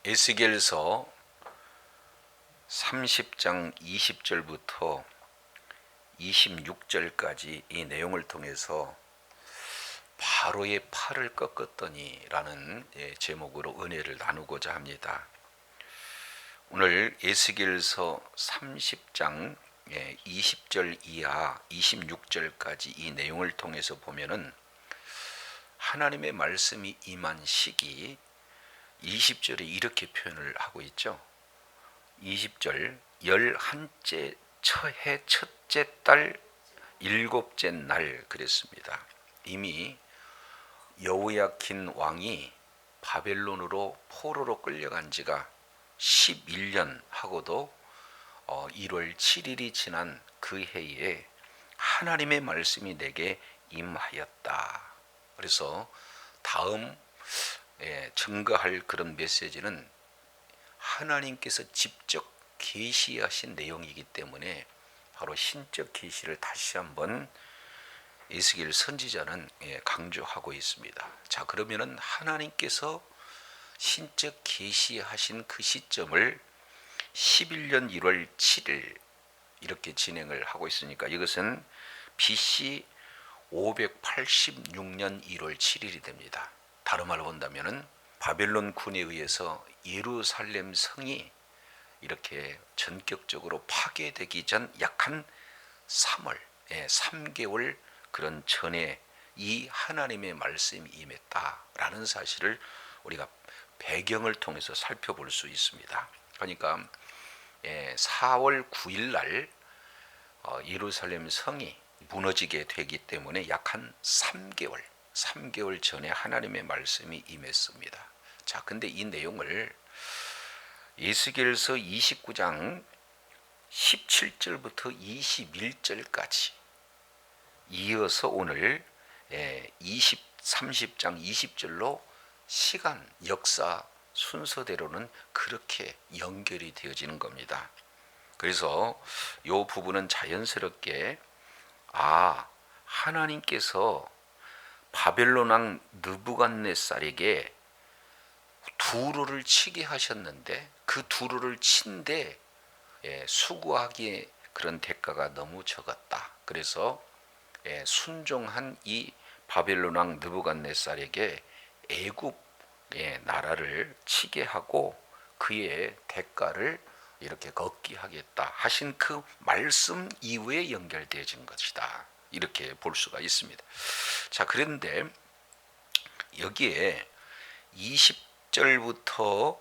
에스겔서 30장 20절부터 26절까지 이 내용을 통해서 바로의 팔을 꺾었더니 라는 제목으로 은혜를 나누고자 합니다. 오늘 에스겔서 30장 20절 이하 26절까지 이 내용을 통해서 보면은 하나님의 말씀이 임한 시기 20절에 이렇게 표현을 하고 있죠. 20절 11째 해 첫째 달 7째 날 그랬습니다. 이미 여호야킨 왕이 바벨론으로 포로로 끌려간 지가 11년 하고도 1월 7일이 지난 그 해에 하나님의 말씀이 내게 임하였다. 그래서 다음 증거할 그런 메시지는 하나님께서 직접 계시하신 내용이기 때문에 바로 신적 계시를 다시 한번 에스겔 선지자는 강조하고 있습니다. 자, 그러면은 하나님께서 신적 계시하신 그 시점을 11년 1월 7일 이렇게 진행을 하고 있으니까 이것은 BC 586년 1월 7일이 됩니다. 다른 말로 본다면은 바벨론 군에 의해서 예루살렘 성이 이렇게 전격적으로 파괴되기 전 약 한 3월, 3개월 그런 전에 이 하나님의 말씀이 임했다라는 사실을 우리가 배경을 통해서 살펴볼 수 있습니다. 그러니까 4월 9일 날 예루살렘 성이 무너지게 되기 때문에 약 한 3개월 전에 하나님의 말씀이 임했습니다. 자, 근데 이 내용을 에스겔서 29장 17절부터 21절까지 이어서 오늘 30장 20절로 시간, 역사 순서대로는 그렇게 연결이 되어지는 겁니다. 그래서 이 부분은 자연스럽게 하나님께서 바벨론 왕 느부갓네살에게 두루를 치게 하셨는데 그 두루를 친데 수고하기에 그런 대가가 너무 적었다. 그래서 순종한 이 바벨론 왕 느부갓네살에게 애굽 나라를 치게 하고 그의 대가를 이렇게 걷게 하겠다 하신 그 말씀 이후에 연결되어진 것이다. 이렇게 볼 수가 있습니다. 자, 그런데 여기에 20절부터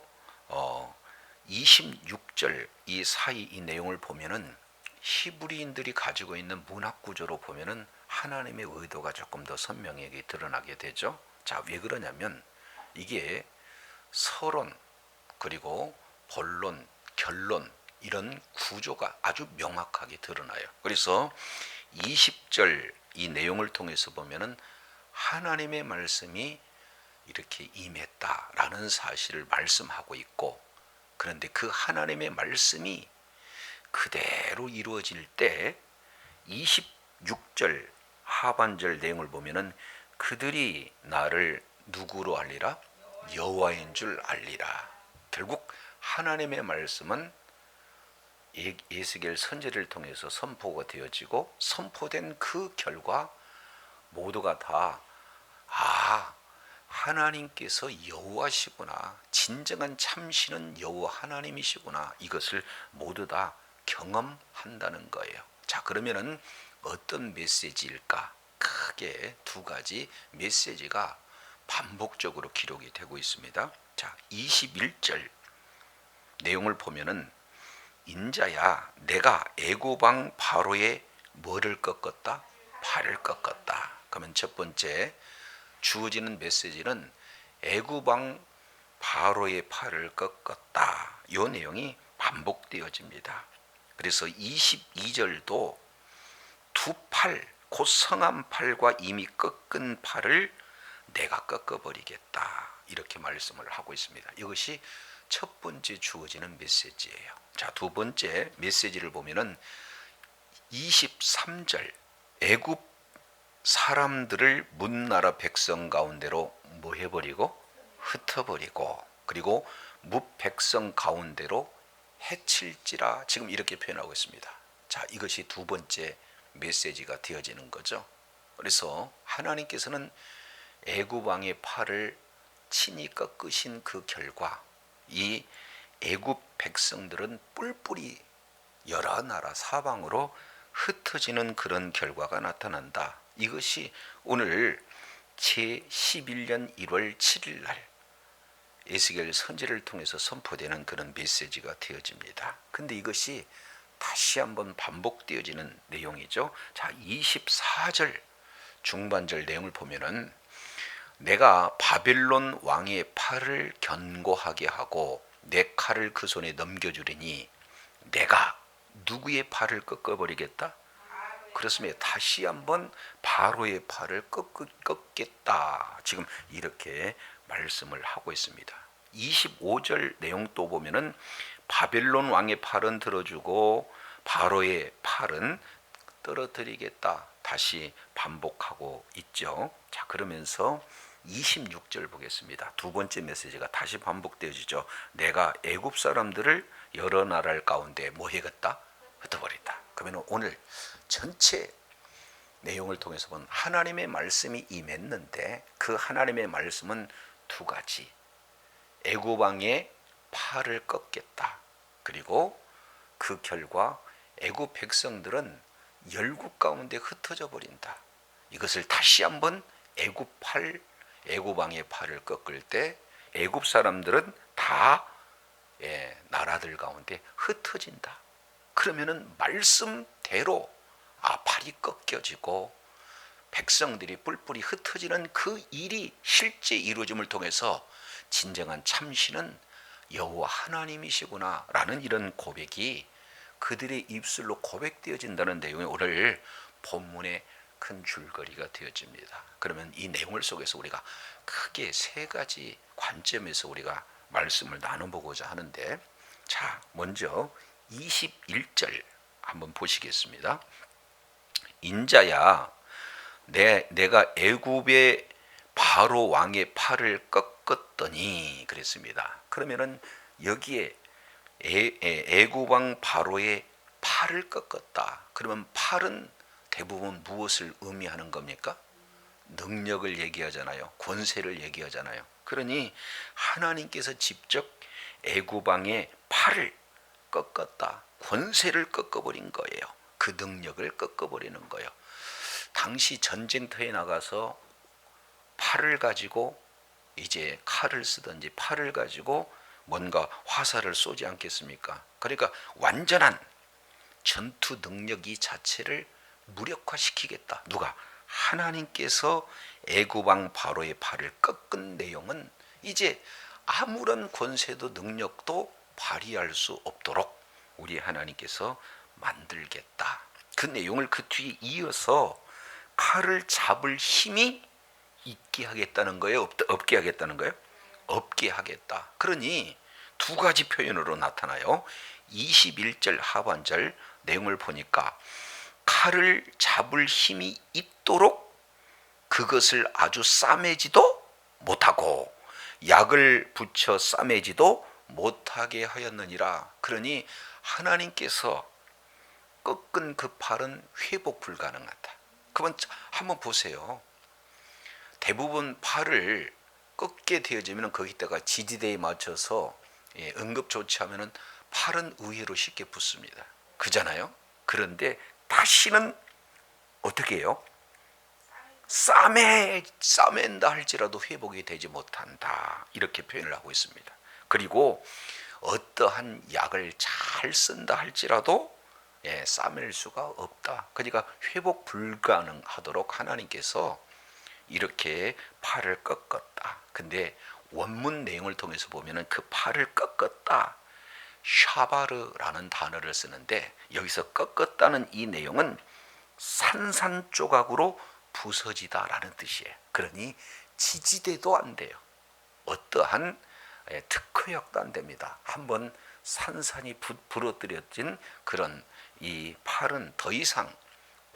26절 이 사이 이 내용을 보면은 히브리인들이 가지고 있는 문학 구조로 보면은 하나님의 의도가 조금 더 선명하게 드러나게 되죠. 자, 왜 그러냐면 이게 서론 그리고 본론, 결론 이런 구조가 아주 명확하게 드러나요. 그래서 20절 이 내용을 통해서 보면은 하나님의 말씀이 이렇게 임했다라는 사실을 말씀하고 있고, 그런데 그 하나님의 말씀이 그대로 이루어질 때 26절 하반절 내용을 보면은 그들이 나를 누구로 알리라? 여호와인 줄 알리라. 결국 하나님의 말씀은 에스겔 선지를 통해서 선포가 되어지고 선포된 그 결과 모두가 다 하나님께서 여호와시구나, 진정한 참신은 여호와 하나님이시구나, 이것을 모두 다 경험한다는 거예요. 자, 그러면은 어떤 메시지일까? 크게 두 가지 메시지가 반복적으로 기록이 되고 있습니다. 자, 21절 내용을 보면은 인자야, 내가 애굽 왕 바로의 뭐를 꺾었다? 팔을 꺾었다. 그러면 첫 번째 주어지는 메시지는 애굽 왕 바로의 팔을 꺾었다. 이 내용이 반복되어집니다. 그래서 22절도 두 팔, 곧 성한 팔과 이미 꺾은 팔을 내가 꺾어버리겠다. 이렇게 말씀을 하고 있습니다. 이것이 첫 번째 주어지는 메시지예요. 자, 두 번째 메시지를 보면은 23절 애굽 사람들을 문나라 백성 가운데로 뭐 해버리고 흩어버리고, 그리고 무백성 가운데로 해칠지라 지금 이렇게 표현하고 있습니다. 자, 이것이 두 번째 메시지가 되어지는 거죠. 그래서 하나님께서는 애굽 왕의 팔을 친히 꺾으신 그 결과 이 애굽 백성들은 뿔뿔이 여러 나라 사방으로 흩어지는 그런 결과가 나타난다. 이것이 오늘 제11년 1월 7일 날 에스겔 선지를 통해서 선포되는 그런 메시지가 되어집니다. 근데 이것이 다시 한번 반복되어지는 내용이죠. 자, 24절 중반절 내용을 보면은 내가 바벨론 왕의 팔을 견고하게 하고 내 칼을 그 손에 넘겨주리니 내가 누구의 팔을 꺾어버리겠다? 그렇습니다. 다시 한번 바로의 팔을 꺾겠다. 지금 이렇게 말씀을 하고 있습니다. 25절 내용 또 보면은 바벨론 왕의 팔은 들어주고 바로의 팔은 떨어뜨리겠다. 다시 반복하고 있죠. 자, 그러면서 26절 보겠습니다. 두 번째 메시지가 다시 반복되어지죠. 내가 애굽 사람들을 여러 나라 가운데 뭐 해겠다? 흩어버린다. 그러면 오늘 전체 내용을 통해서 본 하나님의 말씀이 임했는데 그 하나님의 말씀은 두 가지. 애굽 왕의 팔을 꺾겠다. 그리고 그 결과 애굽 백성들은 열국 가운데 흩어져 버린다. 이것을 다시 한번 애굽 왕의 팔을 꺾을 때 애굽 사람들은 다 나라들 가운데 흩어진다. 그러면은 말씀대로 팔이 꺾여지고 백성들이 뿔뿔이 흩어지는 그 일이 실제 이루어짐을 통해서 진정한 참신은 여호와 하나님이시구나 라는 이런 고백이 그들의 입술로 고백되어진다는 내용이 오늘 본문의 큰 줄거리가 되어집니다. 그러면 이 내용을 속에서 우리가 크게 세 가지 관점에서 우리가 말씀을 나눠보고자 하는데, 자, 먼저 21절 한번 보시겠습니다. 인자야, 내가 애굽의 바로 왕의 팔을 꺾었더니 그랬습니다. 그러면은 여기에 애굽 왕 바로의 팔을 꺾었다. 그러면 팔은 대부분 무엇을 의미하는 겁니까? 능력을 얘기하잖아요. 권세를 얘기하잖아요. 그러니 하나님께서 직접 애굽 왕의 팔을 꺾었다. 권세를 꺾어버린 거예요. 그 능력을 꺾어버리는 거예요. 당시 전쟁터에 나가서 팔을 가지고 이제 칼을 쓰든지 팔을 가지고 뭔가 화살을 쏘지 않겠습니까? 그러니까 완전한 전투 능력이 자체를 무력화시키겠다. 누가? 하나님께서 애굽 왕 바로의 팔을 꺾은 내용은 이제 아무런 권세도 능력도 발휘할 수 없도록 우리 하나님께서 만들겠다. 그 내용을 그 뒤에 이어서 칼을 잡을 힘이 있게 하겠다는 거예요? 없게 하겠다는 거예요? 없게 하겠다. 그러니 두 가지 표현으로 나타나요. 21절 하반절 내용을 보니까 칼을 잡을 힘이 있도록 그것을 아주 싸매지도 못하고 약을 붙여 싸매지도 못하게 하였느니라. 그러니 하나님께서 꺾은 그 팔은 회복 불가능하다. 그러면 한번 보세요. 대부분 팔을 꺾게 되어지면 거기다가 지지대에 맞춰서 응급조치하면 팔은 의외로 쉽게 붙습니다. 그잖아요. 그런데 다시는 어떻게 해요? 싸맨다 할지라도 회복이 되지 못한다. 이렇게 표현을 하고 있습니다. 그리고 어떠한 약을 잘 쓴다 할지라도 싸맬 수가 없다. 그러니까 회복 불가능하도록 하나님께서 이렇게 팔을 꺾었다. 근데 원문 내용을 통해서 보면은 그 팔을 꺾었다, 샤바르라는 단어를 쓰는데 여기서 꺾었다는 이 내용은 산산조각으로 부서지다라는 뜻이에요. 그러니 지지대도 안 돼요. 어떠한 특허약도 안 됩니다. 한번 산산이 부러뜨려진 그런 이 팔은 더 이상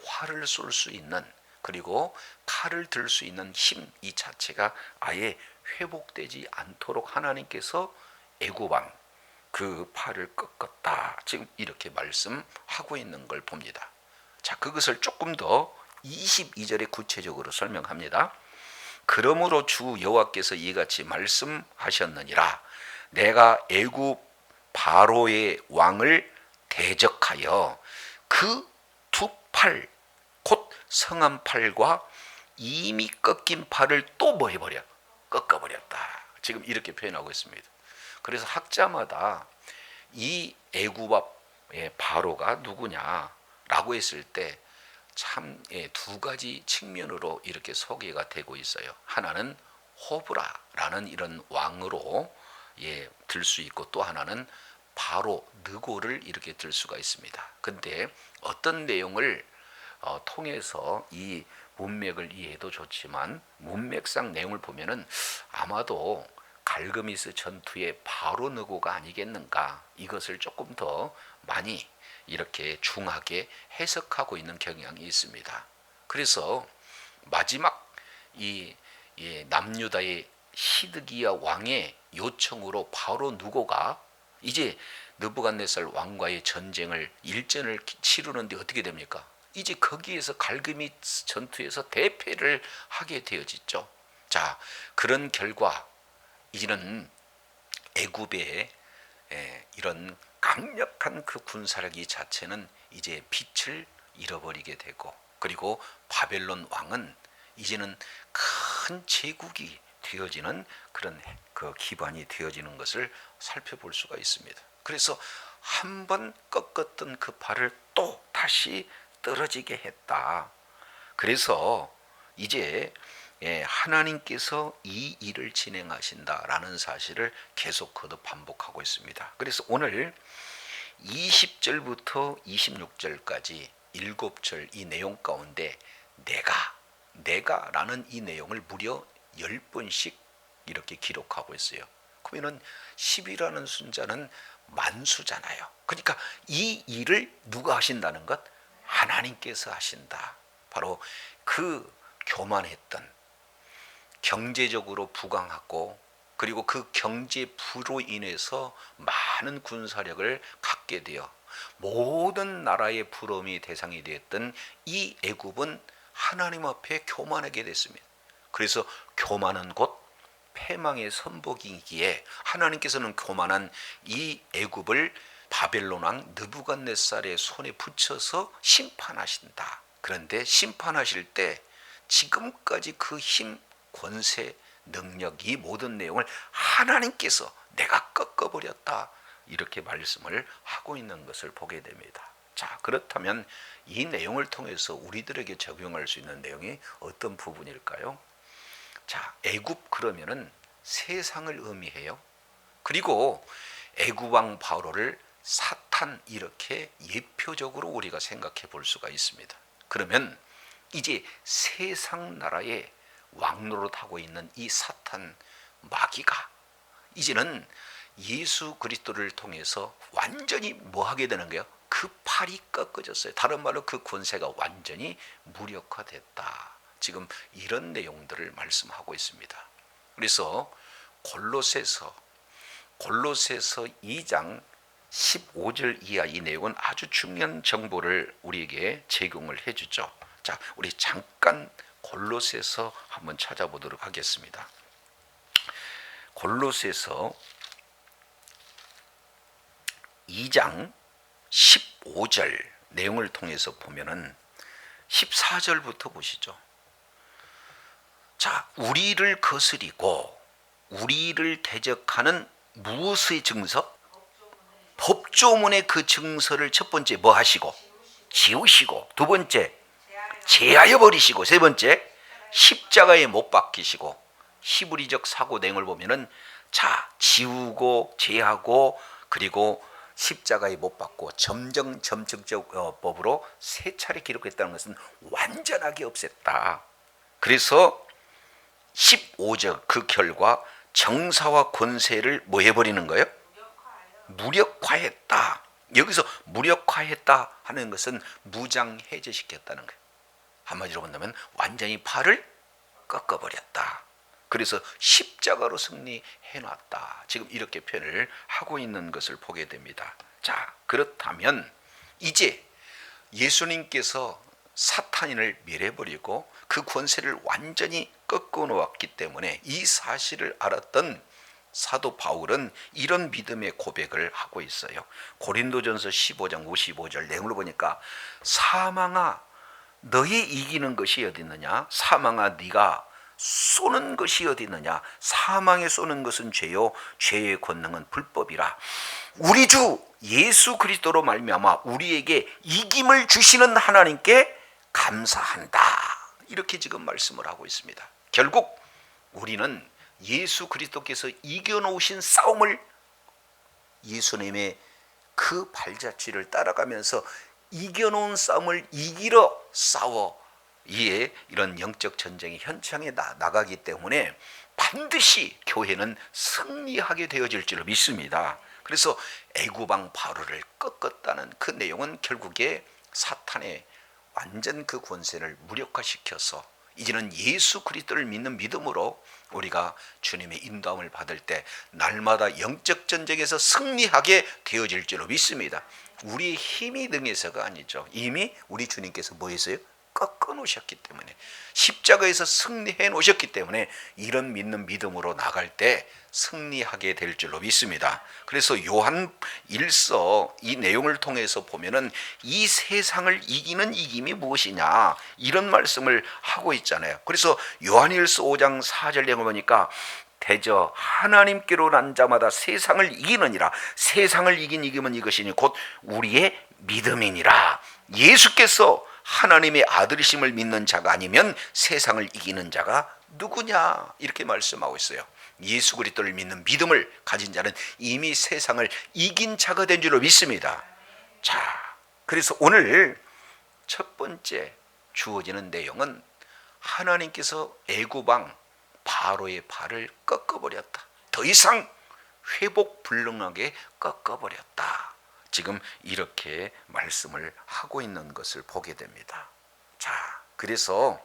활을 쏠 수 있는, 그리고 칼을 들 수 있는 힘 이 자체가 아예 회복되지 않도록 하나님께서 애굽 왕 그 팔을 꺾었다. 지금 이렇게 말씀하고 있는 걸 봅니다. 자, 그것을 조금 더 22절에 구체적으로 설명합니다. 그러므로 주 여호와께서 이같이 말씀하셨느니라. 내가 애굽 바로의 왕을 대적하여 그 두 팔, 곧 성한 팔과 이미 꺾인 팔을 또 뭐 해버려? 꺾어버렸다. 지금 이렇게 표현하고 있습니다. 그래서 학자마다 이 애굽의 바로가 누구냐라고 했을 때 참 두 가지 측면으로 이렇게 소개가 되고 있어요. 하나는 호브라라는 이런 왕으로 들 수 있고, 또 하나는 바로 느고를 이렇게 들 수가 있습니다. 근데 어떤 내용을 통해서 이 문맥을 이해해도 좋지만, 문맥상 내용을 보면은 아마도 갈그미스 전투의 바로 느고가 아니겠는가, 이것을 조금 더 많이 이렇게 중하게 해석하고 있는 경향이 있습니다. 그래서 마지막 이 남유다의 시드기야 왕의 요청으로 바로 느고가 이제 느부갓네살 왕과의 일전을 치르는데 어떻게 됩니까? 이제 거기에서 갈그미스 전투에서 대패를 하게 되어지죠. 자, 그런 결과 이제는 애굽의 이런 강력한 그 군사력이 자체는 이제 빛을 잃어버리게 되고, 그리고 바벨론 왕은 이제는 큰 제국이 되어지는 그런 그 기반이 되어지는 것을 살펴볼 수가 있습니다. 그래서 한번 꺾었던 그 팔을 또 다시 떨어지게 했다. 그래서 이제 하나님께서 이 일을 진행하신다라는 사실을 계속 거듭 반복하고 있습니다. 그래서 오늘 20절부터 26절까지 7절 이 내용 가운데 내가라는 이 내용을 무려 10번씩 이렇게 기록하고 있어요. 그러면 10이라는 숫자는 만수잖아요. 그러니까 이 일을 누가 하신다는 것? 하나님께서 하신다. 바로 그 교만했던, 경제적으로 부강하고, 그리고 그 경제 부로 인해서 많은 군사력을 갖게 되어 모든 나라의 부러움이 대상이 되었던 이 애굽은 하나님 앞에 교만하게 됐습니다. 그래서 교만은 곧 패망의 선복이기에 하나님께서는 교만한 이 애굽을 바벨론 왕 느부갓네살의 손에 붙여서 심판하신다. 그런데 심판하실 때 지금까지 그 힘, 권세, 능력, 이 모든 내용을 하나님께서 내가 꺾어버렸다, 이렇게 말씀을 하고 있는 것을 보게 됩니다. 자, 그렇다면 이 내용을 통해서 우리들에게 적용할 수 있는 내용이 어떤 부분일까요? 자, 애굽 그러면은 세상을 의미해요. 그리고 애굽 왕 바로를 사탄, 이렇게 예표적으로 우리가 생각해 볼 수가 있습니다. 그러면 이제 세상 나라의 왕노릇하고 있는 이 사탄 마귀가 이제는 예수 그리스도를 통해서 완전히 뭐 하게 되는 거예요? 그 팔이 꺾어졌어요. 다른 말로 그 권세가 완전히 무력화됐다. 지금 이런 내용들을 말씀하고 있습니다. 그래서 골로새서 2장 15절 이하 이 내용은 아주 중요한 정보를 우리에게 제공을 해주죠. 자, 우리 잠깐 골로새서 한번 찾아보도록 하겠습니다. 골로새서 2장 15절 내용을 통해서 보면은 14절부터 보시죠. 자, 우리를 거스리고 우리를 대적하는 무엇의 증서? 법조문의 그 증서를 첫 번째 뭐 하시고? 지우시고, 두 번째 제하여 버리시고, 세 번째 십자가에 못 박히시고. 히브리적 사고 내용을 보면은 자, 지우고 제하고 그리고 십자가에 못 박고 점증법으로 세 차례 기록했다는 것은 완전하게 없앴다. 그래서 15절 그 결과 정사와 권세를 뭐 해버리는 거예요? 무력화했다. 여기서 무력화했다 하는 것은 무장해제시켰다는 거예요. 한마디로 본다면 완전히 팔을 꺾어버렸다. 그래서 십자가로 승리해놨다. 지금 이렇게 표현을 하고 있는 것을 보게 됩니다. 자, 그렇다면 이제 예수님께서 사탄인을 멸해버리고 그 권세를 완전히 꺾어 놓았기 때문에 이 사실을 알았던 사도 바울은 이런 믿음의 고백을 하고 있어요. 고린도전서 15장 55절 내용을 보니까 사망아 너희 이기는 것이 어디 있느냐? 사망아 네가 쏘는 것이 어디 있느냐? 사망에 쏘는 것은 죄요 죄의 권능은 불법이라. 우리 주 예수 그리스도로 말미암아 우리에게 이김을 주시는 하나님께 감사한다. 이렇게 지금 말씀을 하고 있습니다. 결국 우리는 예수 그리스도께서 이겨놓으신 싸움을 예수님의 그 발자취를 따라가면서 이겨놓은 싸움을 이기러 싸워 이에 이런 영적 전쟁의 현장에 나가기 때문에 반드시 교회는 승리하게 되어질 줄로 믿습니다. 그래서 애굽왕 바로를 꺾었다는 그 내용은 결국에 사탄의 완전 그 권세를 무력화시켜서 이제는 예수 그리스도를 믿는 믿음으로 우리가 주님의 인도함을 받을 때 날마다 영적 전쟁에서 승리하게 되어질 줄로 믿습니다. 우리의 힘이 능해서가 아니죠. 이미 우리 주님께서 뭐 했어요? 꺾어 놓으셨기 때문에, 십자가에서 승리해 놓으셨기 때문에 이런 믿는 믿음으로 나갈 때 승리하게 될 줄로 믿습니다. 그래서 요한 1서 이 내용을 통해서 보면은 이 세상을 이기는 이김이 무엇이냐 이런 말씀을 하고 있잖아요. 그래서 요한 1서 5장 4절 내용을 보니까 대저 하나님께로 난 자마다 세상을 이기느니라. 세상을 이긴 이김은 이것이니 곧 우리의 믿음이니라. 예수께서 하나님의 아들이심을 믿는 자가 아니면 세상을 이기는 자가 누구냐 이렇게 말씀하고 있어요. 예수 그리스도를 믿는 믿음을 가진 자는 이미 세상을 이긴 자가 된 줄로 믿습니다. 자, 그래서 오늘 첫 번째 주어지는 내용은 하나님께서 애굽왕 바로의 발을 꺾어버렸다. 더 이상 회복 불능하게 꺾어버렸다. 지금 이렇게 말씀을 하고 있는 것을 보게 됩니다. 자, 그래서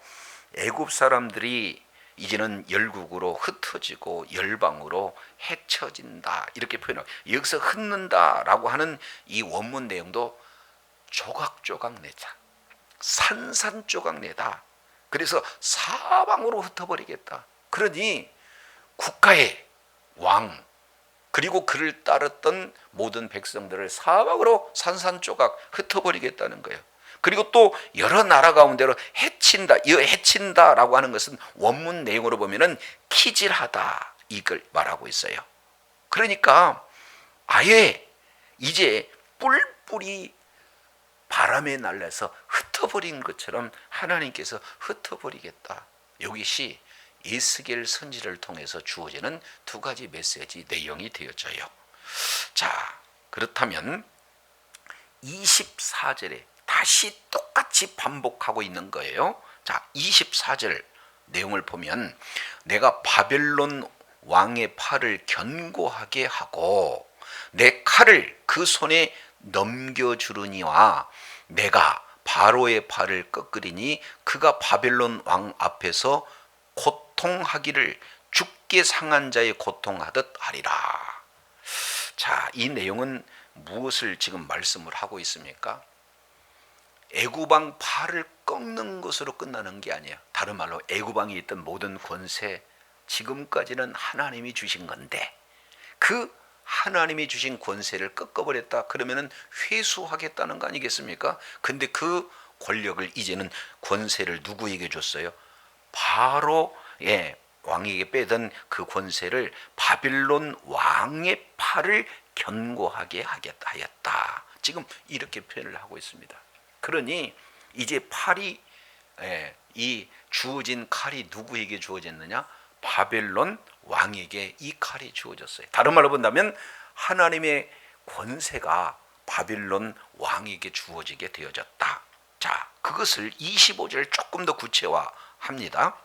애굽 사람들이 이제는 열국으로 흩어지고 열방으로 헤쳐진다 이렇게 표현하고, 여기서 흩는다라고 하는 이 원문 내용도 조각조각 내자, 산산조각 내다. 그래서 사방으로 흩어버리겠다. 그러니 국가의 왕 그리고 그를 따랐던 모든 백성들을 사방으로 산산조각 흩어버리겠다는 거예요. 그리고 또 여러 나라 가운데로 해친다. 이 해친다라고 하는 것은 원문 내용으로 보면은 키질하다 이걸 말하고 있어요. 그러니까 아예 이제 뿔뿔이 바람에 날려서 흩어버린 것처럼 하나님께서 흩어버리겠다. 이것이 에스겔 선지를 통해서 주어지는 두 가지 메시지 내용이 되어져요. 자, 그렇다면 24절에 다시 똑같이 반복하고 있는 거예요. 자, 24절 내용을 보면 내가 바벨론 왕의 팔을 견고하게 하고 내 칼을 그 손에 넘겨주르니와 내가 바로의 팔을 꺾으리니 그가 바벨론 왕 앞에서 고통하기를 죽게 상한 자의 고통하듯 하리라. 자, 이 내용은 무엇을 지금 말씀을 하고 있습니까? 애굽왕 팔을 꺾는 것으로 끝나는 게 아니에요. 다른 말로 애굽왕이 있던 모든 권세 지금까지는 하나님이 주신 건데 그 하나님이 주신 권세를 꺾어버렸다. 그러면은 회수하겠다는 거 아니겠습니까? 근데 그 권력을 이제는 권세를 누구에게 줬어요? 바로의 왕에게 빼던 그 권세를 바빌론 왕의 팔을 견고하게 하겠다 하였다. 지금 이렇게 표현을 하고 있습니다. 그러니 이제 팔이 이 주어진 칼이 누구에게 주어졌느냐? 바벨론 왕에게 이 칼이 주어졌어요. 다른 말로 본다면 하나님의 권세가 바빌론 왕에게 주어지게 되어졌다. 자, 그것을 25절 조금 더 구체화합니다.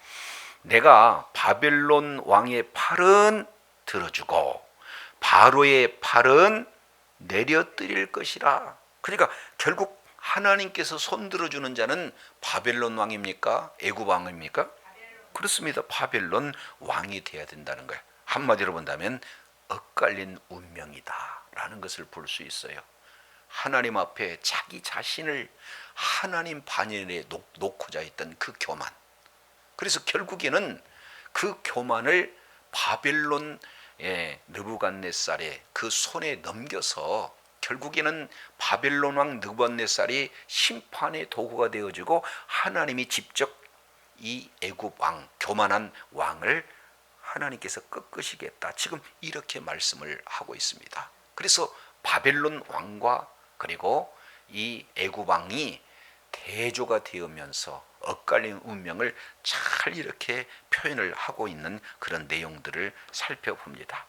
내가 바벨론 왕의 팔은 들어주고 바로의 팔은 내려뜨릴 것이라. 그러니까 결국 하나님께서 손들어주는 자는 바벨론 왕입니까? 애굽 왕입니까? 그렇습니다. 바벨론 왕이 돼야 된다는 거예요. 한마디로 본다면 엇갈린 운명이다 라는 것을 볼 수 있어요. 하나님 앞에 자기 자신을 하나님 반열에 놓고자 했던 그 교만, 그래서 결국에는 그 교만을 바벨론 느부갓네살의 그 손에 넘겨서 결국에는 바벨론 왕 느부갓네살이 심판의 도구가 되어지고 하나님이 직접 이 애굽 왕, 교만한 왕을 하나님께서 꺾으시겠다, 지금 이렇게 말씀을 하고 있습니다. 그래서 바벨론 왕과 그리고 이 애굽 왕이 대조가 되면서 엇갈린 운명을 잘 이렇게 표현을 하고 있는 그런 내용들을 살펴봅니다.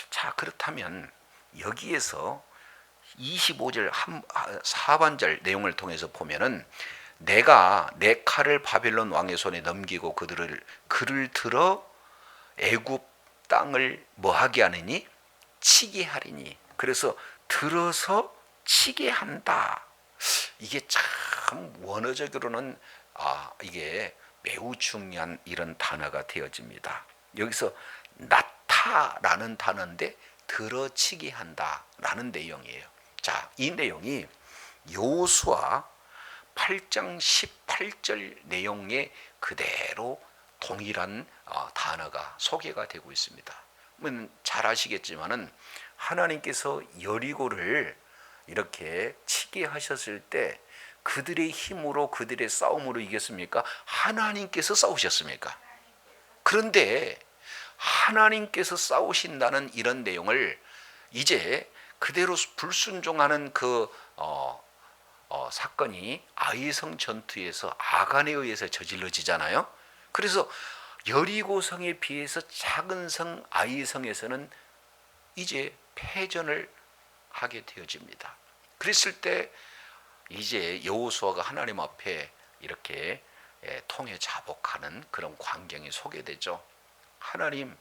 자, 그렇다면 여기에서 25절 하반절 내용을 통해서 보면은 내가 내 칼을 바벨론 왕의 손에 넘기고 그를 들어 애굽 땅을 뭐하게 하느니 치게 하리니, 그래서 들어서 치게 한다. 이게 참 원어적으로는 이게 매우 중요한 이런 단어가 되어집니다. 여기서 나타라는 단어인데 들어치게 한다라는 내용이에요. 자, 이 내용이 여호수아 8장 18절 내용에 그대로 동일한 단어가 소개가 되고 있습니다. 잘 아시겠지만은 하나님께서 여리고를 이렇게 치게 하셨을 때 그들의 힘으로, 그들의 싸움으로 이겼습니까? 하나님께서 싸우셨습니까? 그런데 하나님께서 싸우신다는 이런 내용을 이제 그대로 불순종하는 그 사건이 아이성 전투에서 아간에 의해서 저질러지잖아요. 그래서 여리고성에 비해서 작은 성 아이성에서는 이제 패전을 하게 되어집니다. 그랬을 때 이제 여호수아가 하나님 앞에 이렇게 통해 자복하는 그런 광경이 소개되죠. 하나님,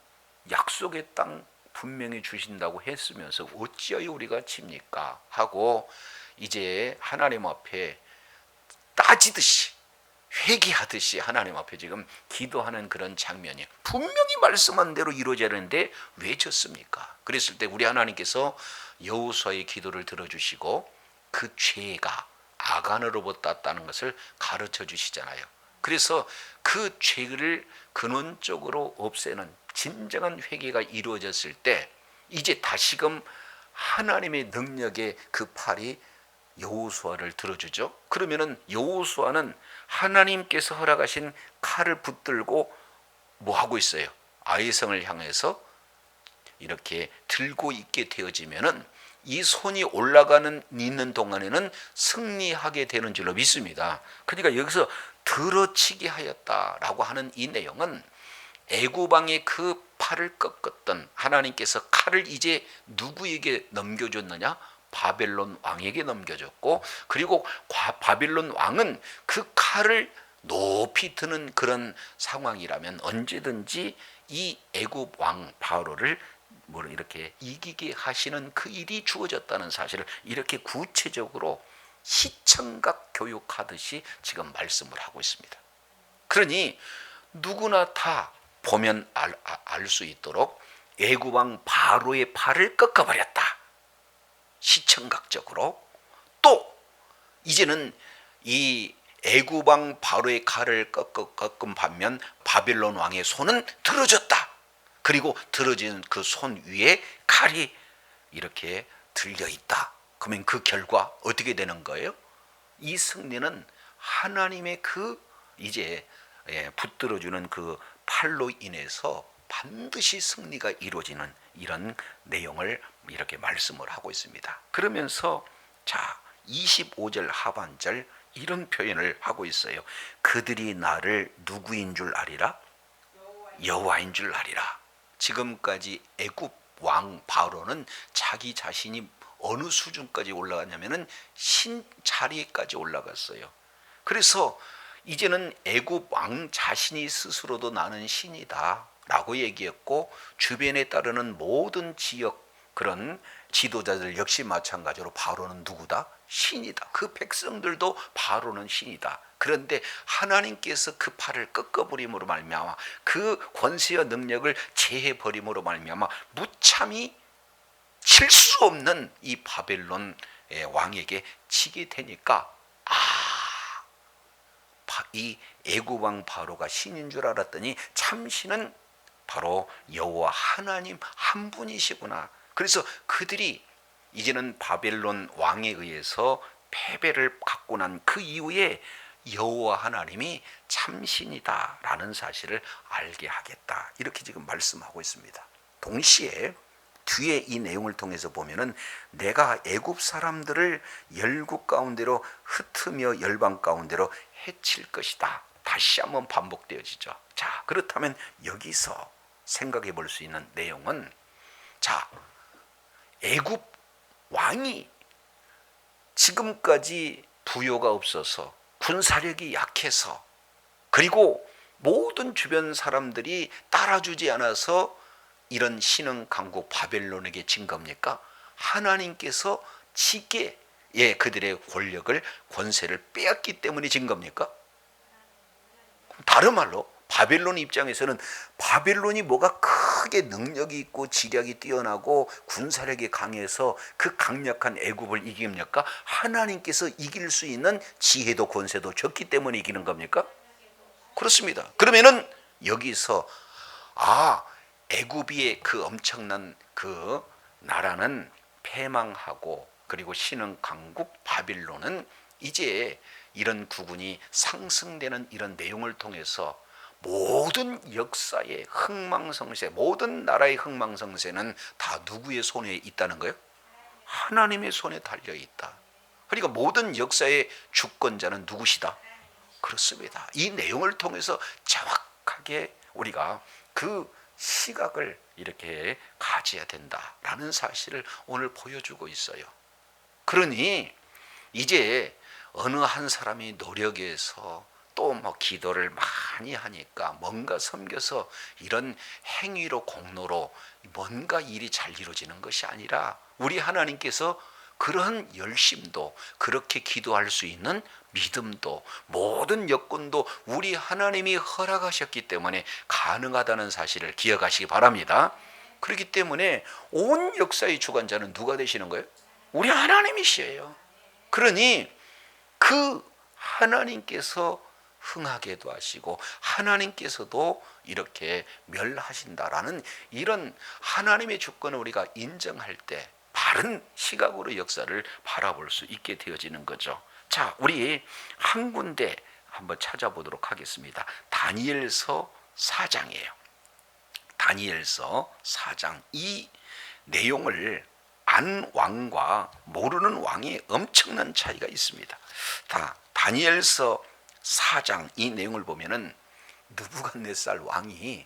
약속의 땅 분명히 주신다고 했으면서 어찌하여 우리가 칩니까? 하고 이제 하나님 앞에 따지듯이, 회개하듯이 하나님 앞에 지금 기도하는 그런 장면이 분명히 말씀한 대로 이루어져야 하는데 왜 졌습니까? 그랬을 때 우리 하나님께서 여호수아의 기도를 들어주시고 그 죄가 아간으로부터 왔다는 것을 가르쳐 주시잖아요. 그래서 그 죄를 근원적으로 없애는 진정한 회개가 이루어졌을 때 이제 다시금 하나님의 능력의 그 팔이 여호수아를 들어주죠. 그러면은 여호수아는 하나님께서 허락하신 칼을 붙들고 뭐 하고 있어요? 아이성을 향해서 이렇게 들고 있게 되어지면은 이 손이 올라가는 있는 동안에는 승리하게 되는 줄로 믿습니다. 그러니까 여기서 들어치게 하였다라고 하는 이 내용은 애굽 왕의 그 팔을 꺾었던 하나님께서 칼을 이제 누구에게 넘겨줬느냐? 바벨론 왕에게 넘겨줬고, 그리고 바벨론 왕은 그 칼을 높이 드는 그런 상황이라면 언제든지 이 애굽 왕 바로를 이렇게 이기게 하시는 그 일이 주어졌다는 사실을 이렇게 구체적으로 시청각 교육하듯이 지금 말씀을 하고 있습니다. 그러니 누구나 다 보면 알 수 있도록 애굽 왕 바로의 팔을 꺾어버렸다. 시청각적으로. 또 이제는 이 애굽 왕 바로의 칼을 꺾은 반면 바벨론 왕의 손은 들어졌다. 그리고 들어진 그 손 위에 칼이 이렇게 들려 있다. 그러면 그 결과 어떻게 되는 거예요? 이 승리는 하나님의 그 이제 붙들어주는 그 팔로 인해서 반드시 승리가 이루어지는 이런 내용을 이렇게 말씀을 하고 있습니다. 그러면서 자 25절 하반절 이런 표현을 하고 있어요. 그들이 나를 누구인 줄 아리라? 여호와인 줄 아리라. 지금까지 애굽 왕 바로는 자기 자신이 어느 수준까지 올라갔냐면은 신 자리까지 올라갔어요. 그래서 이제는 애굽 왕 자신이 스스로도 나는 신이다 라고 얘기했고, 주변에 따르는 모든 지역 그런 지도자들 역시 마찬가지로 바로는 누구다? 신이다. 그 백성들도 바로는 신이다. 그런데 하나님께서 그 팔을 꺾어버림으로 말미암아 그 권세와 능력을 제해버림으로 말미암아 무참히 칠 수 없는 이 바벨론 왕에게 치게 되니까 이 애굽 왕 바로가 신인 줄 알았더니 참신은 바로 여호와 하나님 한 분이시구나. 그래서 그들이 이제는 바벨론 왕에 의해서 패배를 갖고 난 그 이후에 여호와 하나님이 참신이다라는 사실을 알게 하겠다. 이렇게 지금 말씀하고 있습니다. 동시에 뒤에 이 내용을 통해서 보면은 내가 애굽 사람들을 열국 가운데로 흩으며 열방 가운데로 해칠 것이다. 다시 한번 반복되어지죠. 자, 그렇다면 여기서 생각해 볼 수 있는 내용은, 자, 애굽 왕이 지금까지 부요가 없어서 군사력이 약해서 그리고 모든 주변 사람들이 따라주지 않아서 이런 신흥 강국 바벨론에게 진 겁니까? 하나님께서 지게 그들의 권력을 권세를 빼앗기 때문에 진 겁니까? 다른 말로 바벨론 입장에서는 바벨론이 뭐가 크게 능력이 있고 지략이 뛰어나고 군사력이 강해서 그 강력한 애굽을 이깁니까? 하나님께서 이길 수 있는 지혜도 권세도 적기 때문에 이기는 겁니까? 그렇습니다. 그러면은 여기서 애굽의 그 엄청난 그 나라는 패망하고 그리고 신흥 강국 바빌론은 이제 이런 구군이 상승되는 이런 내용을 통해서 모든 역사의 흥망성쇠, 모든 나라의 흥망성쇠는 다 누구의 손에 있다는 거예요? 하나님의 손에 달려 있다. 그러니까 모든 역사의 주권자는 누구시다? 그렇습니다. 이 내용을 통해서 정확하게 우리가 그 시각을 이렇게 가져야 된다라는 사실을 오늘 보여주고 있어요. 그러니 이제 어느 한 사람이 노력해서 또 뭐 기도를 많이 하니까 뭔가 섬겨서 이런 행위로 공로로 뭔가 일이 잘 이루어지는 것이 아니라 우리 하나님께서 그런 열심도 그렇게 기도할 수 있는 믿음도 모든 여건도 우리 하나님이 허락하셨기 때문에 가능하다는 사실을 기억하시기 바랍니다. 그렇기 때문에 온 역사의 주관자는 누가 되시는 거예요? 우리 하나님이시에요. 그러니 그 하나님께서 흥하게도 하시고 하나님께서도 이렇게 멸하신다라는 이런 하나님의 주권을 우리가 인정할 때 바른 시각으로 역사를 바라볼 수 있게 되어지는 거죠. 자, 우리 한 군데 한번 찾아보도록 하겠습니다. 다니엘서 4장이에요. 다니엘서 4장. 이 내용을 안 왕과 모르는 왕의 엄청난 차이가 있습니다. 다니엘서 4장 이 내용을 보면은 느부갓네살 왕이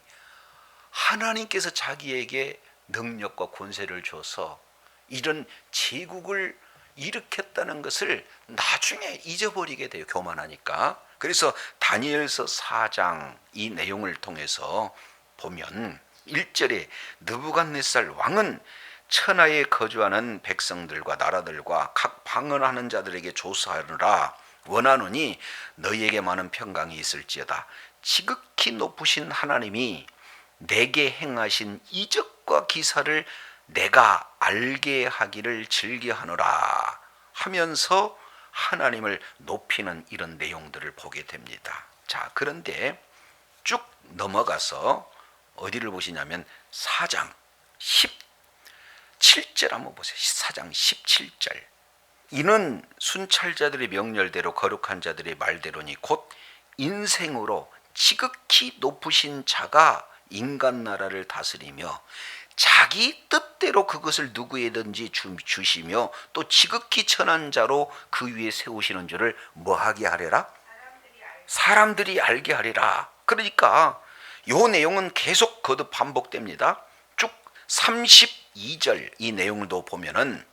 하나님께서 자기에게 능력과 권세를 줘서 이런 제국을 일으켰다는 것을 나중에 잊어버리게 돼요. 교만하니까. 그래서 다니엘서 4장 이 내용을 통해서 보면 1절에 느부갓네살 왕은 천하에 거주하는 백성들과 나라들과 각 방언하는 자들에게 조사하느라 원하노니 너희에게 많은 평강이 있을지어다. 지극히 높으신 하나님이 내게 행하신 이적과 기사를 내가 알게 하기를 즐겨하노라 하면서 하나님을 높이는 이런 내용들을 보게 됩니다. 자, 그런데 쭉 넘어가서 어디를 보시냐면 4장 17절 한번 보세요. 4장 17절. 이는 순찰자들의 명렬대로 거룩한 자들의 말대로니 곧 인생으로 지극히 높으신 자가 인간 나라를 다스리며 자기 뜻대로 그것을 누구에든지 주시며 또 지극히 천한 자로 그 위에 세우시는 줄을 뭐하게 하리라? 사람들이 알게 하리라. 그러니까 이 내용은 계속 거듭 반복됩니다. 쭉 32절 이 내용도 보면은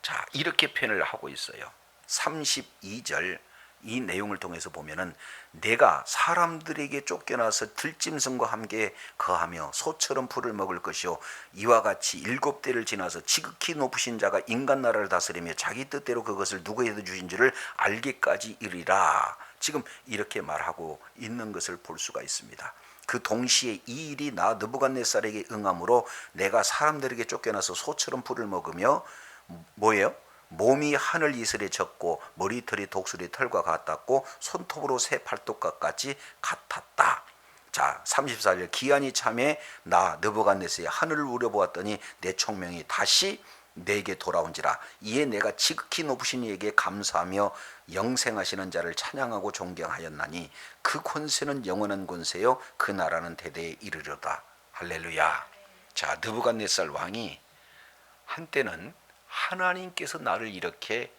자, 이렇게 표현을 하고 있어요. 32절 이 내용을 통해서 보면은 내가 사람들에게 쫓겨나서 들짐승과 함께 거하며 소처럼 풀을 먹을 것이요 이와 같이 7대를 지나서 지극히 높으신 자가 인간 나라를 다스리며 자기 뜻대로 그것을 누구에게 주신지를 알기까지 이르리라. 지금 이렇게 말하고 있는 것을 볼 수가 있습니다. 그 동시에 이 일이 나 느부갓네살에게 응함으로 내가 사람들에게 쫓겨나서 소처럼 풀을 먹으며 뭐예요? 몸이 하늘 이슬에 젖고 머리털이 독수리 털과 같았고 손톱으로 새 팔뚝과 같이 같았다. 자, 34절 기한이 참에 나 느부갓네살이 하늘을 우려보았더니 내 총명이 다시 내게 돌아온지라. 이에 내가 지극히 높으신 이에게 감사하며 영생하시는 자를 찬양하고 존경하였나니 그 권세는 영원한 권세요 그 나라는 대대에 이르리로다. 할렐루야. 자, 느부갓네살 왕이 한때는 하나님께서 나를 이렇게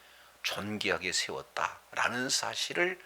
존귀하게 세웠다라는 사실을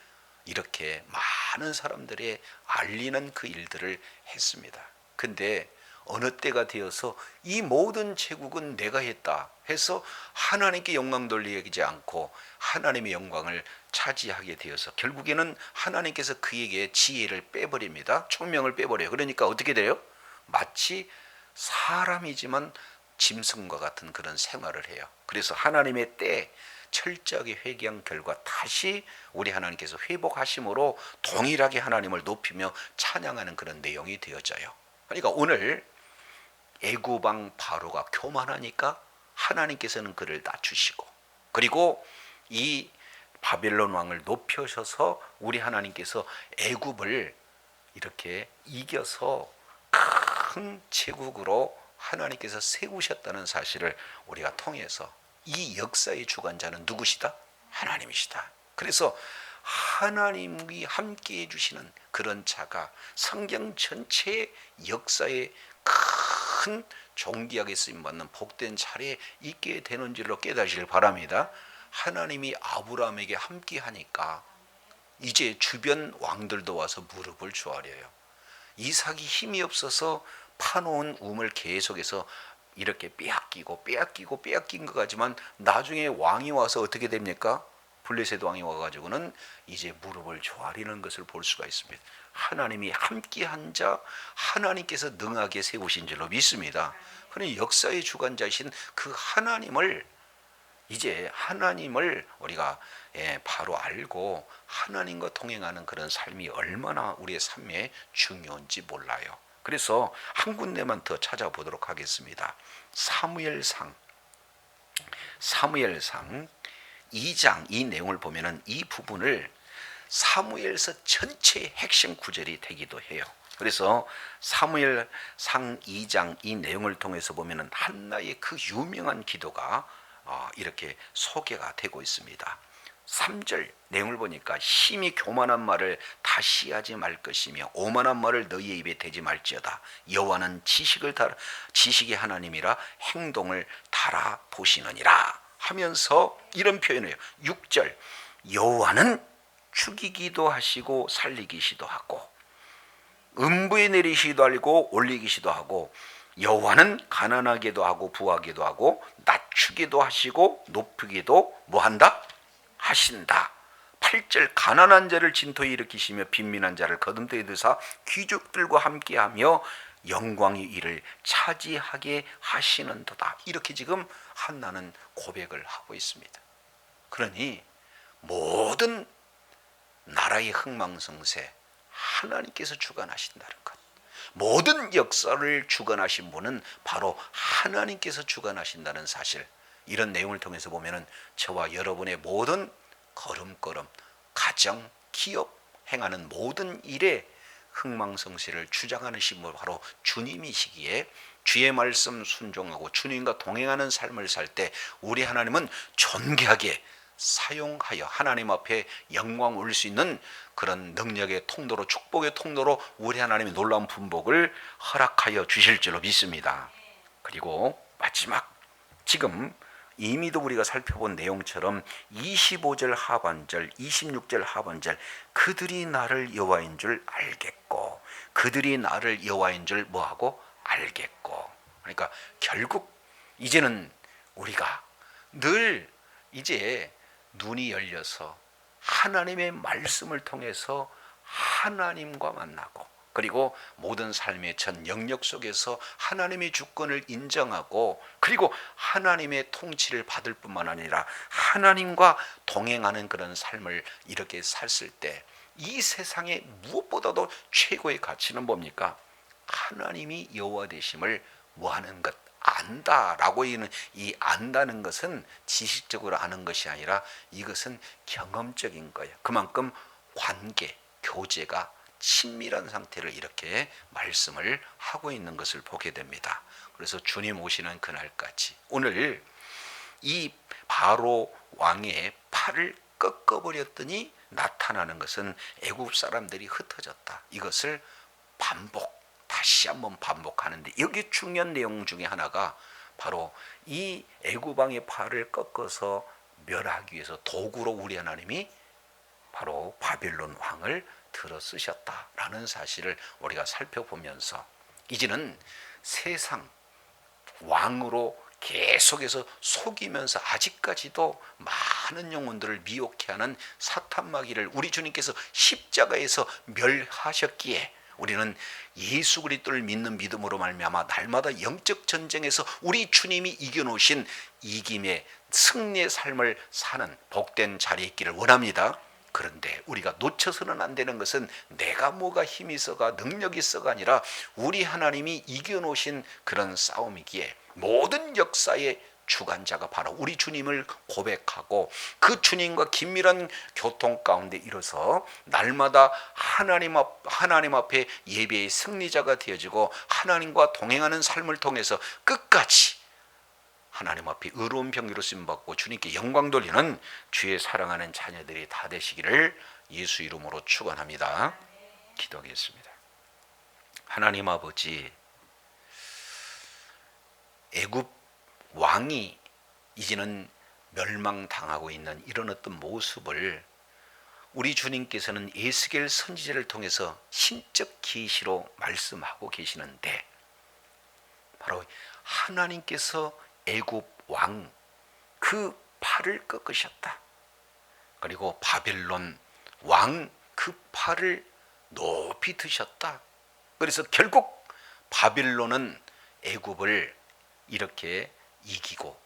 이렇게 많은 사람들에 알리는 그 일들을 했습니다. 근데 어느 때가 되어서 이 모든 제국은 내가 했다 해서 하나님께 영광 돌리지 않고 하나님의 영광을 차지하게 되어서 결국에는 하나님께서 그에게 지혜를 빼버립니다. 총명을 빼버려요. 그러니까 어떻게 돼요? 마치 사람이지만 짐승과 같은 그런 생활을 해요. 그래서 하나님의 때 철저하게 회개한 결과 다시 우리 하나님께서 회복하심으로 동일하게 하나님을 높이며 찬양하는 그런 내용이 되어져요. 그러니까 오늘 애굽왕 바로가 교만하니까 하나님께서는 그를 낮추시고, 그리고 이 바벨론 왕을 높여셔서 우리 하나님께서 애굽을 이렇게 이겨서 큰 제국으로 하나님께서 세우셨다는 사실을 우리가 통해서 이 역사의 주관자는 누구시다? 하나님이시다. 그래서 하나님이 함께 해주시는 그런 자가 성경 전체의 역사에 큰 존귀하게 쓰임받는 복된 자리에 있게 되는 줄로 깨닫기를 바랍니다. 하나님이 아브라함에게 함께 하니까 이제 주변 왕들도 와서 무릎을 조아려요. 이삭이 힘이 없어서 파놓은 우물 계속해서 이렇게 빼앗긴 것 같지만 나중에 왕이 와서 어떻게 됩니까? 블레셋 왕이 와가지고는 이제 무릎을 조아리는 것을 볼 수가 있습니다. 하나님이 함께한 자, 하나님께서 능하게 세우신 줄로 믿습니다. 그러니 역사의 주관자이신 그 하나님을 이제 하나님을 우리가 바로 알고 하나님과 동행하는 그런 삶이 얼마나 우리의 삶에 중요한지 몰라요. 그래서 한 군데만 더 찾아보도록 하겠습니다. 사무엘상 2장 이 내용을 보면은 이 부분을 사무엘서 전체의 핵심 구절이 되기도 해요. 그래서 사무엘상 2장 이 내용을 통해서 보면은 한나의 그 유명한 기도가 이렇게 소개가 되고 있습니다. 3절 내용을 보니까 심히 교만한 말을 다시 하지 말 것이며 오만한 말을 너희의 입에 대지 말지어다. 여호와는 지식의 하나님이라 행동을 달아보시느니라 하면서 이런 표현을 해요. 6절 여호와는 죽이기도 하시고 살리기시도 하고 음부에 내리시기도 하고 올리기시도 하고 여호와는 가난하게도 하고 부하게도 하고 낮추기도 하시고 높이기도 뭐한다? 하신다. 8절 가난한 자를 진토에 일으키시며 빈민한 자를 거듭되게 드사 귀족들과 함께하며 영광의 일을 차지하게 하시는도다. 이렇게 지금 한나는 고백을 하고 있습니다. 그러니 모든 나라의 흥망성쇠 하나님께서 주관하신다는 것, 모든 역사를 주관하신 분은 바로 하나님께서 주관하신다는 사실, 이런 내용을 통해서 보면은 저와 여러분의 모든 걸음걸음, 가정, 기업 행하는 모든 일에 흥망성쇠를 주장하는 신분 바로 주님이시기에 주의 말씀 순종하고 주님과 동행하는 삶을 살 때 우리 하나님은 존귀하게 사용하여 하나님 앞에 영광 올 수 있는 그런 능력의 통로로, 축복의 통로로 우리 하나님의 놀라운 분복을 허락하여 주실 줄로 믿습니다. 그리고 마지막, 지금 이미도 우리가 살펴본 내용처럼 25절 하반절, 26절 하반절, 그들이 나를 여호와인 줄 알겠고, 그들이 나를 여호와인 줄 뭐하고 알겠고. 그러니까 결국 이제는 우리가 늘 이제 눈이 열려서 하나님의 말씀을 통해서 하나님과 만나고, 그리고 모든 삶의 전 영역 속에서 하나님의 주권을 인정하고, 그리고 하나님의 통치를 받을 뿐만 아니라 하나님과 동행하는 그런 삶을 이렇게 살았을 때, 이 세상에 무엇보다도 최고의 가치는 뭡니까? 하나님이 여호와 되심을 뭐하는 것? 안다라고 하는 이 안다는 것은 지식적으로 아는 것이 아니라 이것은 경험적인 거예요. 그만큼 관계, 교제가 친밀한 상태를 이렇게 말씀을 하고 있는 것을 보게 됩니다. 그래서 주님 오시는 그날까지, 오늘 이 바로 왕의 팔을 꺾어버렸더니 나타나는 것은 애굽 사람들이 흩어졌다. 이것을 다시 한번 반복하는데, 여기 중요한 내용 중에 하나가 바로 이 애굽 왕의 팔을 꺾어서 멸하기 위해서 도구로 우리 하나님이 바로 바빌론 왕을 들어 쓰셨다라는 사실을 우리가 살펴보면서, 이제는 세상 왕으로 계속해서 속이면서 아직까지도 많은 영혼들을 미혹해 하는 사탄 마귀를 우리 주님께서 십자가에서 멸하셨기에, 우리는 예수 그리스도를 믿는 믿음으로 말미암아 날마다 영적 전쟁에서 우리 주님이 이겨놓으신 이김의 승리의 삶을 사는 복된 자리에 있기를 원합니다. 그런데 우리가 놓쳐서는 안 되는 것은 내가 뭐가 힘이 있어가 능력이 있어가 아니라 우리 하나님이 이겨놓으신 그런 싸움이기에, 모든 역사의 주관자가 바로 우리 주님을 고백하고 그 주님과 긴밀한 교통 가운데 일어서 날마다 하나님 앞에 예배의 승리자가 되어지고, 하나님과 동행하는 삶을 통해서 끝까지 하나님 앞에 의로운 병기로 쓰임받고 주님께 영광 돌리는 주의 사랑하는 자녀들이 다 되시기를 예수 이름으로 축원합니다. 기도하겠습니다. 하나님 아버지, 애굽 왕이 이제는 멸망당하고 있는 이런 어떤 모습을 우리 주님께서는 에스겔 선지자를 통해서 신적 계시로 말씀하고 계시는데, 바로 하나님께서 애굽 왕 그 팔을 꺾으셨다. 그리고 바빌론 왕 그 팔을 높이 드셨다. 그래서 결국 바빌론은 애굽을 이렇게 이기고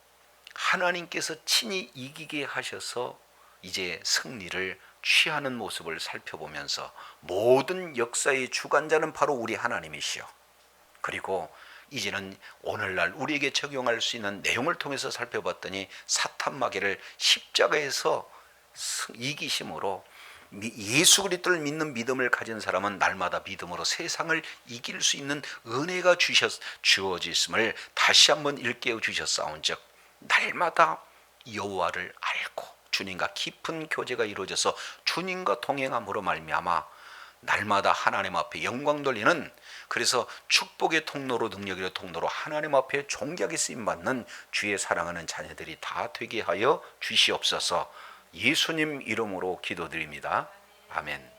하나님께서 친히 이기게 하셔서 이제 승리를 취하는 모습을 살펴보면서, 모든 역사의 주관자는 바로 우리 하나님이시여, 그리고 이제는 오늘날 우리에게 적용할 수 있는 내용을 통해서 살펴봤더니 사탄 마귀를 십자가에서 이기심으로 예수 그리스도를 믿는 믿음을 가진 사람은 날마다 믿음으로 세상을 이길 수 있는 은혜가 주어졌음을 다시 한번 일깨워 주셨사온즉, 날마다 여호와를 알고 주님과 깊은 교제가 이루어져서 주님과 동행함으로 말미암아 날마다 하나님 앞에 영광 돌리는, 그래서 축복의 통로로 능력의 통로로 하나님 앞에 존귀하게 쓰임받는 주의 사랑하는 자녀들이 다 되게 하여 주시옵소서. 예수님 이름으로 기도드립니다. 아멘.